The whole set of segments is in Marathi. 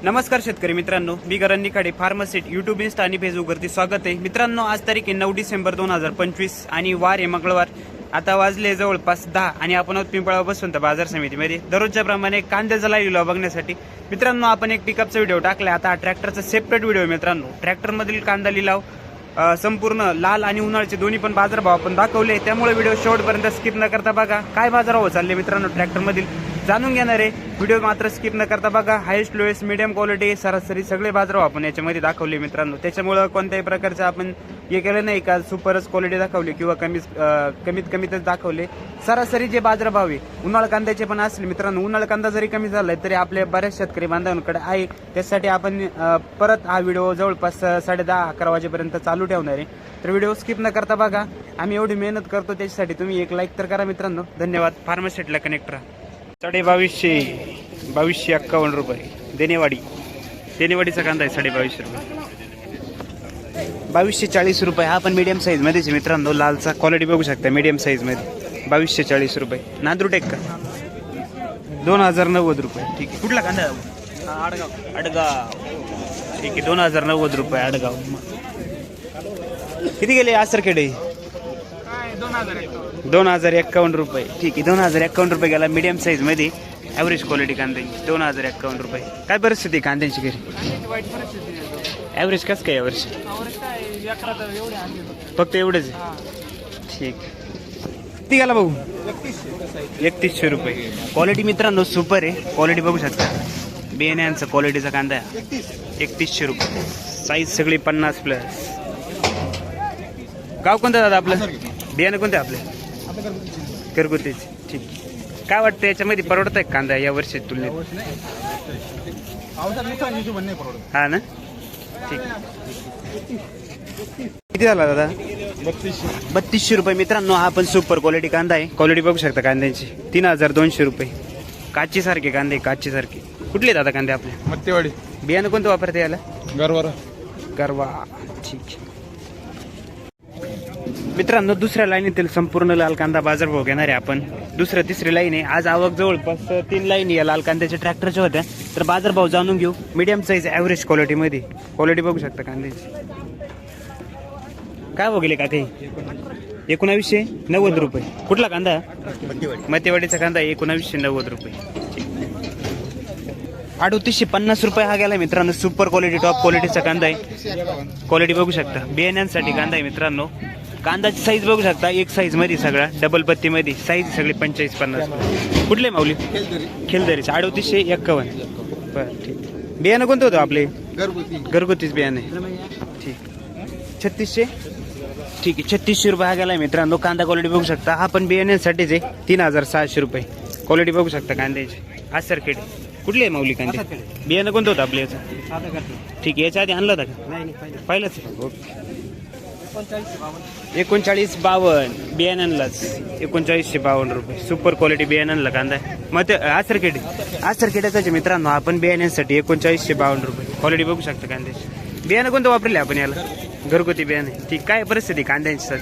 नमस्कार शेतकरी मित्रांनो, मी करण निखाडे फार्मासिट यूट्यूब, इन्स्टा आणि फेसबुकवरती स्वागत आहे. मित्रांनो, आज तारीख आहे 9 डिसेंबर 2025 आणि वार आहे मंगळवार. आता वाजले जवळपास 10 आणि आपण आहोत पिंपळा बसवंत बाजार समितीमध्ये दररोजच्या प्रमाणे कांद्याचा लाईव्ह व्हिडिओ बघण्यासाठी. मित्रांनो, आपण एक पिकअपचा व्हिडिओ टाकला. आता ट्रॅक्टरचा सेपरेट व्हिडिओ. मित्रांनो, ट्रॅक्टरमधील कांदा लिलाव संपूर्ण लाल आणि उन्हाळ्याचे दोन्ही पण बाजारभाव आपण दाखवले. त्यामुळे व्हिडिओ शेवटपर्यंत स्किप न करता बघा. काय बाजारभाव चालले मित्रांनो ट्रॅक्टरमधील जाणून घेणार आहे. व्हिडिओ मात्र स्किप न करता बघा. हायेस्ट लोएस्ट मीडियम क्वालिटी सरासरी सगळे बाजारभाव आपण याच्यामध्ये दाखवले मित्रांनो. त्याच्यामुळे कोणत्याही प्रकारचं आपण हे केलं नाही का सुपरच क्वालिटी दाखवली किंवा कमीत कमीतच दाखवले. सरासरी जे बाजारभाव आहे उन्हाळ कांद्याचे पण असले मित्रांनो. उन्हाळ कांदा जरी कमी झालाय तरी आपल्या बऱ्याच शेतकरी बांधवांकडे आहे. त्यासाठी आपण परत हा व्हिडिओ जवळपास 10:30-11 वाजेपर्यंत चालू ठेवणार आहे. तर व्हिडिओ स्किप न करता बघा. आम्ही एवढी मेहनत करतो त्याच्यासाठी तुम्ही एक लाईक तर करा मित्रांनो. धन्यवाद. फार्मासिटला कनेक्ट राहा. 2251 रुपये देनेवाडीचा कांदा आहे. 2250 रुपये. 2240 रुपये. हा पण मीडियम साईज मध्येच मित्रांनो. लालचा क्वालिटी बघू शकता मीडियम साईज मध्ये. 2240 रुपये. नांदुरटेक का 2090 रुपये. ठीक आहे. कुठला कांदा? आडगाव. ठीक आहे. 2090 रुपये आडगाव. किती गेले आसरखेडे? 2051 रुपये. ठीक आहे. 2051 रुपये गेला मीडियम साईज मध्ये. ॲव्हरेज क्वालिटी कांदा 2051 रुपये. काय परिस्थिती कांद्याची घरी? ॲव्हरेज कसं काय यावर्षी? फक्त एवढंच आहे. ठीक. किती गेला भाऊ? 3100 रुपये. क्वालिटी मित्रांनो सुपर आहे. क्वालिटी बघू शकता. बियाण्यांचा क्वालिटीचा कांदा आहे. 3100 रुपये. साईज सगळी 50+. गाव कोणतं दादा आपलं? बियाणं कोणतं आपलं? घरगुतीच. ठीक. काय वाटतं याच्यामध्ये परवडत आहे कांदा या वर्षी तुलनेत? हा ना. ठीक. किती झाला दादा? 3200 रुपये. मित्रांनो, हा पण सुपर क्वालिटी कांदा आहे. क्वालिटी बघू शकता कांद्याची. 3200 रुपये. काची सारखे कांदे, काची सारखे. कुठले दादा कांदे आपले? मत्तेवाडी. बियाणं कोणतं वापरते याला? गरवा. ठीक. मित्रांनो, दुसऱ्या लाईनीतील संपूर्ण लाल कांदा बाजारभाव घेणार आहे आपण. तिसरी लाईन आहे. आज आवक जवळपास 3 लाईन या लाल कांद्याच्या ट्रॅक्टरच्या होत्या. तर बाजारभाव जाणून घेऊ. मीडियम साईज ॲव्हरेज क्वालिटीमध्ये. क्वालिटी बघू शकता कांद्याची. काय भाव गेले का काही? 1990 रुपये. कुठला कांदा? मतेवाडीचा कांदा 1990 रुपये. 3850 रुपये हा गेला मित्रांनो. सुपर क्वालिटी टॉप क्वालिटीचा कांदा आहे. क्वालिटी बघू शकता. बियाण्यांसाठी कांदा आहे मित्रांनो. कांदाची साईज बघू शकता. एक साईज मध्ये सगळा डबल पत्ती मध्ये. साईज सगळी 45-50. कुठले माऊली? खेलदरीचे. 3851. बरं. ठीक. बियाणं कोणतं होतं आपले? घरगुतीच बियाणे. ठीक. 3600. ठीक आहे. 3600 रुपये हा गेला मित्रांनो. कांदा क्वालिटी बघू शकता. हा पण बियाण्यांसाठीच आहे. 3600 रुपये. क्वालिटी बघू शकता कांद्याची. आसरखेड. कुठली आहे माऊली कांदे? बियाणं कोणतं होतं आपल्या याचं? ठीक आहे. याच्या आधी आणलं होतं का? पाहिलंच. ओके. 3952 बियाण्यांलाच. 3952 रुपये. सुपर क्वालिटी बियाण्यांला कांदा आहे. मग ते आसरखेड्याचा मित्रांनो. आपण बियाण्यांसाठी 3952 रुपये. क्वालिटी बघू शकता कांद्याची. बियाणं कोणतं वापरले आपण याला? घरगुती बियाणे. ठीक. काय परिस्थिती कांद्यांची सर?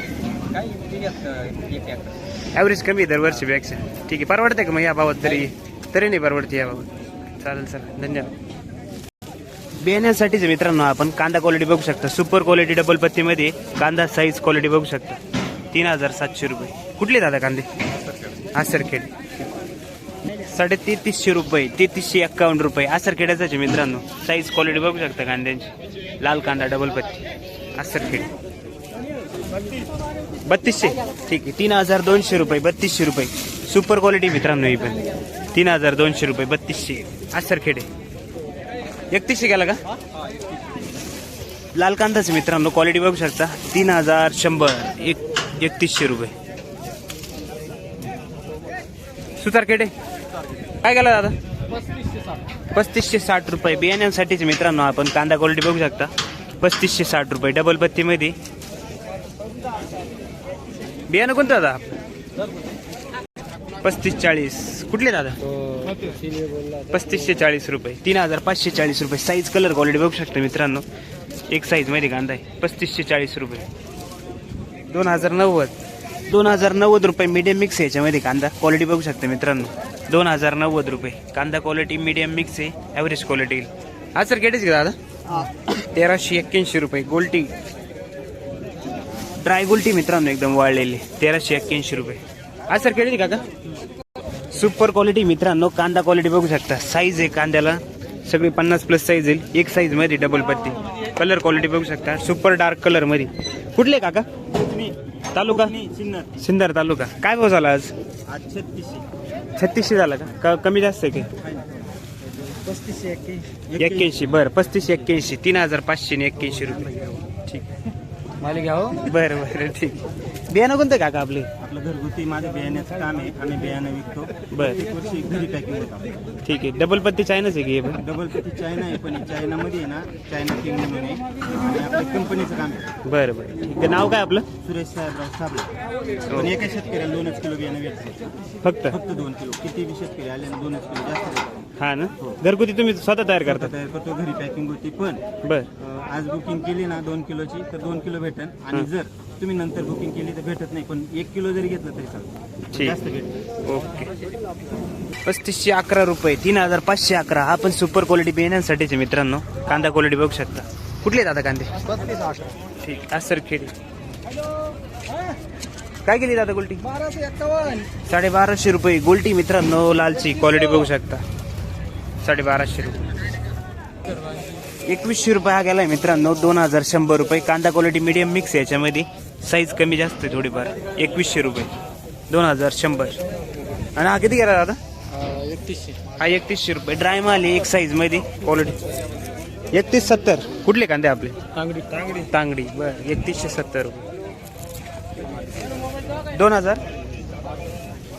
ॲव्हरेज कमी दरवर्षीपेक्षा. ठीक आहे. परवडते का मग या भावात? तरी नाही परवडते या भावात. चालेल सर. धन्यवाद. बियाण्यासाठीच मित्रांनो आपण कांदा क्वालिटी बघू शकता. सुपर क्वालिटी डबल पत्तीमध्ये कांदा साईज क्वालिटी बघू शकता. 3700 रुपये. कुठले दादा कांदे? आसरखेड. 3300 रुपये. 3351 रुपये. आसरखेड्याचाच मित्रांनो. साईज क्वालिटी बघू शकता कांद्यांची. लाल कांदा डबल पत्ती. आसरखेड. 3200. ठीक आहे. 3200 रुपये. 3200 रुपये. सुपर क्वालिटी मित्रांनो ही पण. 3200 रुपये. 3200. आसरखेडे. 3100 गेला का? लाल कांदाच मित्रांनो. क्वालिटी बघू शकता. 3100. 3100 रुपये. सुतारखेडे. काय गेला दादा? 3560 रुपये. बियाण्यांसाठीच मित्रांनो आपण कांदा क्वालिटी बघू शकता. 3560 रुपये. डबल पत्तीमध्ये. बियाणं कोणतं दादा? 3540. कुठले दादा? 3540 रुपये. 3540 रुपये. साईज कलर क्वालिटी बघू शकता मित्रांनो. एक साईज मध्ये कांदा आहे. 3540 रुपये. 2090 रुपये. मीडियम मिक्स आहे याच्यामध्ये कांदा. क्वालिटी बघू शकता मित्रांनो. 2090 रुपये. कांदा क्वालिटी मीडियम मिक्स आहे. Average quality. हा सर केटीच का दादा 1381 रुपये गोल्टी ड्राय गोल्टी मित्रांनो एकदम वाळलेली 1381 रुपये. हा सर केळी का सुपर क्वालिटी मित्रांनो. कांदा क्वालिटी बघू शकता. साईज आहे कांद्याला सगळी 50+ साईज येईल. एक साईज मध्ये डबल पत्ती. कलर क्वालिटी बघू शकता सुपर डार्क कलर मध्ये. कुठले काका तालुका सिन्नर तालुका. काय भाव झाला आज 3600 झाला का कमी जास्त आहे काय 3581 बरं 3581 3581 रुपये. ठीक मला घ्याव. बरं बरं ठीक. बियाणं कोणतं काका आपले आपलं घरगुती माझं बियाण्याचं काम आहे. आम्ही बियाणं विकतो. बरं प्रत्येक वर्षी घरी पॅकिंग होतं. ठीक आहे. डबल पत्ती चायनाच आहे की हे पण? डबल पत्ती चायना आहे पण चायनामध्ये आहे ना चायना किंग म्हणून आहे आणि आपल्या कंपनीचं काम आहे. बरं बरं ठीक आहे. नाव काय आपलं? सुरेश साहेबराव साबळे. पण एका शेतकऱ्याला 2 किलो बियाणं भेटतं. फक्त 2 किलो. किती बी शेतकरी आले 2 किलो जास्त भेटतं. हा ना. घरगुती तुम्ही स्वतः तयार करता? तयार करतो. घरी पॅकिंग होती पण बरं आज बुकिंग केली ना 2 किलोची तर 2 किलो भेटेल आणि जर तुम्ही नंतर बुकिंग केली तर भेटत नाही. पण 1 किलो जरी घेतलं तरी चालतं. ठीक. जास्त भेटेल. ओके. 3511 रुपये 3511. हा पण सुपर क्वालिटी बियाण्यांसाठीचे मित्रांनो. कांदा क्वालिटी बघू शकता. कुठले दादा कांदे? ठीक. आज सर खेडी काय केली दादा गोल्टी? 1250 रुपये गोल्टी मित्रांनो. लालची क्वालिटी बघू शकता 1250 रुपये. 2100 रुपये हा गेलाय मित्रांनो. 2100 रुपये. कांदा क्वालिटी मीडियम मिक्स याच्यामध्ये साईज कमी जास्त आहे थोडीफार. 2100 रुपये 2100. आणि हा किती गेला दादा? 3100. हा 3100 रुपये. ड्राय माल आहे एक साईज मध्ये क्वालिटी 3170. कुठले कांदे आपले? तांगडी बरं 3170 रुपये.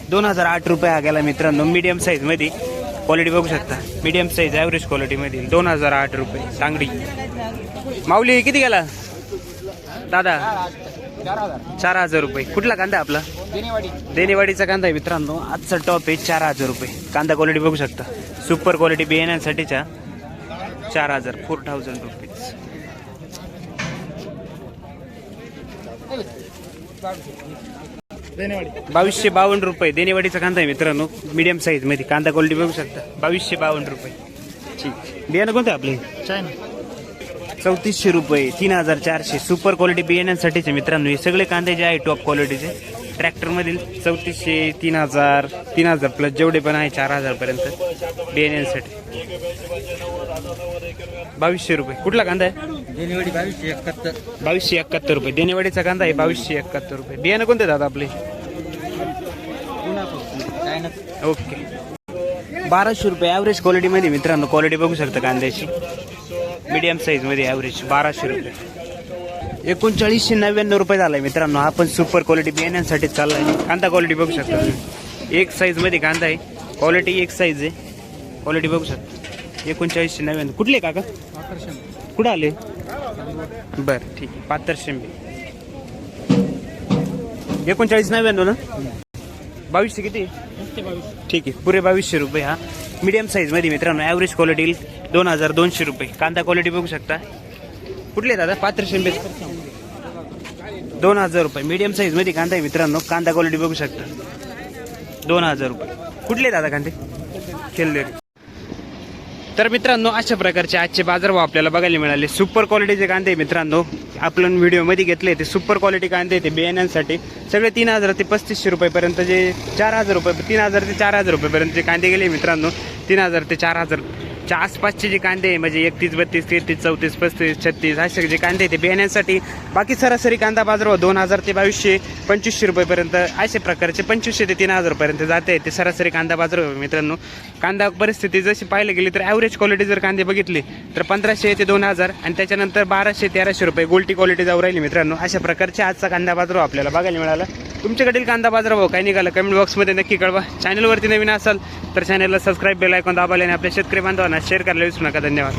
2008 रुपये हा गेला मित्रांनो. मीडियम साईज मध्ये क्वालिटी बघू शकता. मीडियम साईज ॲव्हरेज क्वालिटी मध्ये 2008 रुपये तांगडी. माऊली किती गेला दादा? 4000 रुपये. कुठला कांदा आपला? देनेवाडीचा कांदा आहे मित्रांनो. आजचा टॉप आहे 4000 रुपये. कांदा क्वालिटी बघू शकता. सुपर क्वालिटी बियाण्यांसाठीच्या 4000 4000 रुपये. 2252 रुपये. देनेवाडीचा कांदा आहे मित्रांनो. मीडियम साईज मध्ये कांदा क्वालिटी बघू शकता 2252 रुपये. ठीक. बियाणं कोणतं आपले? चायना. 3400 रुपये 3400. सुपर क्वालिटी बियाण्यांसाठीचे मित्रांनो. हे सगळे कांदे जे आहे टॉप क्वालिटीचे ट्रॅक्टर मधील 3400 3000 प्लस जेवढे पण आहे 4000 पर्यंत बियाण्यांसाठी. 2200 रुपये. कुठला कांदा आहे? देनेवाडी 2271. 2271 रुपये. देनेवाडीचा कांदा आहे 2271 रुपये. बियाणं कोणते दादा आपले? ओके. 1200 रुपये ॲव्हरेज क्वालिटी मध्ये मित्रांनो. क्वालिटी बघू शकता कांद्याची मीडियम साईज मध्ये ॲव्हरेज 1200 रुपये. 3999 रुपये झालाय मित्रांनो. हा पण सुपर क्वालिटी बियाण्यांसाठी चाललाय. कांदा क्वालिटी बघू शकता. एक साईज मध्ये कांदा आहे. क्वालिटी एक साईज आहे. क्वालिटी बघू शकता. 3999. कुठले काका? कुठं आले? बरं ठीक आहे. 500 3999 ना. 2200 किती? ठीक आहे. पुरे 2200 रुपये. हा मीडियम साईज मध्ये मित्रांनो. ॲव्हरेज क्वालिटी 2200 रुपये. कांदा क्वालिटी बघू शकता. कुठले दादा? 500 2000 रुपये. मीडियम साईज मध्ये कांदा आहे मित्रांनो. कांदा क्वालिटी बघू शकता 2000 रुपये. कुठले दादा कांदे? खेळलेले. तर मित्रांनो अशा प्रकारचे आजचे बाजारभाव आपल्याला बघायला मिळाले. सुपर क्वालिटीचे कांदे मित्रांनो आपण व्हिडिओमध्ये घेतले. ते सुपर क्वालिटी कांदे ते बियाण्यांसाठी सगळे 3000 ते 3500 रुपयेपर्यंत जे 4000 रुपये 3000 ते 4000 रुपयेपर्यंत जे कांदे गेले मित्रांनो. 3000 ते 4000 च्या आसपासचे जे कांदे म्हणजे 31 32 33 34 35 36 असे जे कांदे ते बियाण्यांसाठी. बाकी सरासरी कांदा बाजारभाव 2000 ते 2200 2500 रुपयेपर्यंत अशा प्रकारचे 2500 ते 3000 रुपयेपर्यंत जाते ते सरासरी कांदा बाजारभाव मित्रांनो. कांदा परिस्थिती जशी पाहायला गेली तर ॲव्हरेज क्वालिटी जर कांदे बघितले तर 1500 ते 2000 आणि त्याच्यानंतर 1200 1300 रुपये गोल्टी क्वालिटी जाऊ राहिली मित्रांनो. अशा प्रकारचे आजचा कांदा बाजारभाव आपल्याला बघायला मिळाला. तुमच्याकडील कांदा बाजारभाव काय निघाला कमेंट बॉक्समध्ये नक्की कळवा. चॅनलवरती नवीन असाल तर चॅनलला सबस्क्राईब बेल आयकॉन दाबायला आणि आपल्या शेतकरी बांधवांना शेअर करायला विसरू नका. धन्यवाद.